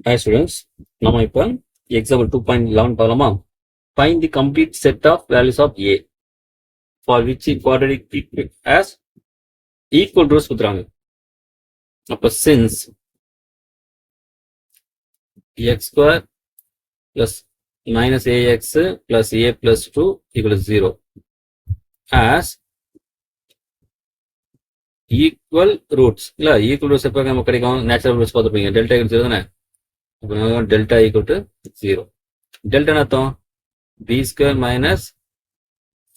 Hi students, நம்ம இப்போ example 2.11 பார்க்கலாமா? Find the complete set of values of a for which the quadratic has equal rows கொடுத்துறாங்க. அப்போ since x square plus minus ax plus a plus 2 equal to 0 as equal roots இல்ல equal roots எப்போ நமக்கு கிடைக்கும்? natural roots பார்த்துருப்பீங்க. delta equal 0 தானே? அப்போ delta equal to 0. delta அர்த்தம் b square minus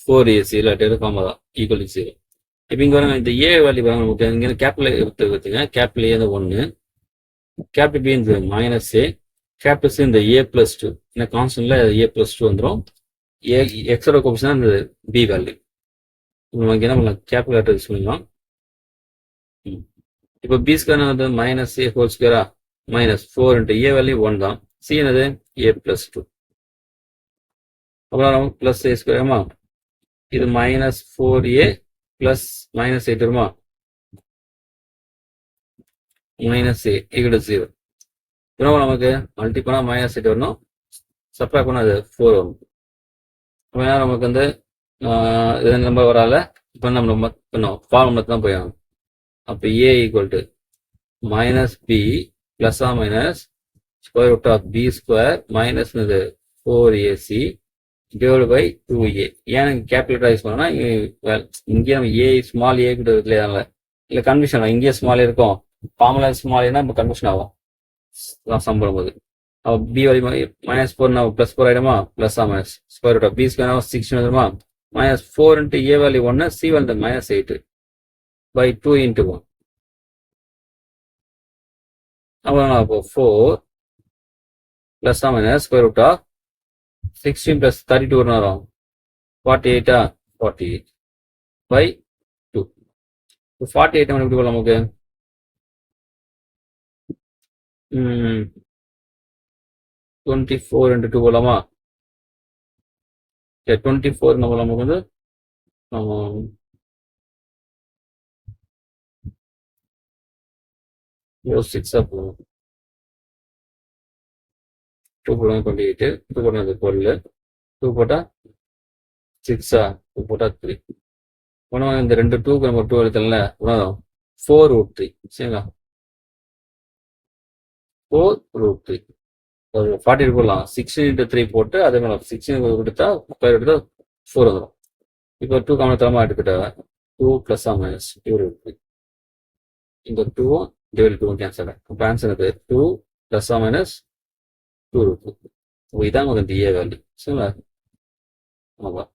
4ac இல்ல டெய்லர் ஃபார்ம் தான் ஈக்குவல் டு 0. இப்போ இங்கே வர இந்த ஏ வேல்யூ பாருங்க, நமக்கு இங்கே கேபிட்டல் எடுத்துங்க. கேபிட்டல் ஏ 1, கேபிட்டல் பி இந்த மைனஸ் ஏ, கேபிட்டல் சி இந்த ஏ பிளஸ் 2. ஏன்னா கான்ஸ்டன்ட்ல ஏ பிளஸ் 2 வந்துடும். ஏ எக்ஸோட கோபிஷன் இந்த பி வேல்யூ. நமக்கு என்ன பண்ணலாம்? கேபிட்டல் லெட்டர் யூஸ் பண்ணிக்கலாம். இப்போ பி ஸ்கொயர் வந்து minus A whole ஸ்கொயரா minus 4 into A value 1 தான். சி என்னது ஏ பிளஸ் 2. அப்புறம் பிளஸ் ஏ ஸ்கொயர்மா இது மைனஸ் 4a பிளஸ் மைனஸ் 8 வருமா? Minus A equal to 0. இப்போ நமக்கு மல்டி பண்ணா மைனஸ் 8 வரணும், சப்ராக்ட் பண்ணா அது 4 வரும். அப்போ நமக்கு வந்து இது நம்பர் வரால. இப்போ நம்ம பண்ணோம் ஃபார்முலா தான் போய் ஆகும். அப்போ A equal to minus B plus or minus square root of B square minus இது 4ac டிவைட் பை 2a. ஏன் கேபிட்டல் ரைஸ் பண்ணோம்னா இங்கே நம்ம ஏ ஸ்மால் ஏ கிட்ட இல்லையா, இல்லை கன்ஃபியூஷன் ஆகும். இங்கேயே ஸ்மால் இருக்கும், ஃபார்முலா ஸ்மால் ஏன்னா நம்ம கன்ஃபியூஷன் ஆகும் சம் பண்ணும்போது. அப்போ பி வழி மைனஸ் 4 நம்ம பிளஸ் 4 ஆகிடுமா? Plus or minus square root of B square 16 வந்துருமா? Minus 4 into A value 1, C value minus 8 by 2 into 1. அப்போ 4 plus or minus square root of 16 plus 32 வரும் 48 48 by 2. 48 எப்படி போலாம் நமக்கு? 24 into 2 போலாமா? 24 நம்ம நமக்கு வந்து 6 போகும். 2 போடுங்க 28, 2 போடுறது 12, 2 போட்டா 6, 2 போட்டா 3. உணவு இந்த ரெண்டு 2க்கு நம்ம 2 எழுத்தல உணவும் 4 root 3. சரிங்களா? 4 root 3 40 போடலாம். 16 into 3 போட்டு அதே மாதிரி 16 கொடுத்தா ஸ்கொயர் எடுத்தா 4 வந்துடும். இப்போ 2 காமன் தரமா எடுத்துட்டா 2 பிளஸ் ஆ மைனஸ் 2 root 3. இந்த 2 டிவைட் 2 கேன்சல் ஆகும். இப்போ ஆன்சர் இது 2 பிளஸ் ஆ மைனஸ் 2 root 3. இதான் நமக்கு இந்த ஏ வேல்யூ. சரிங்களா? ஆமாம்.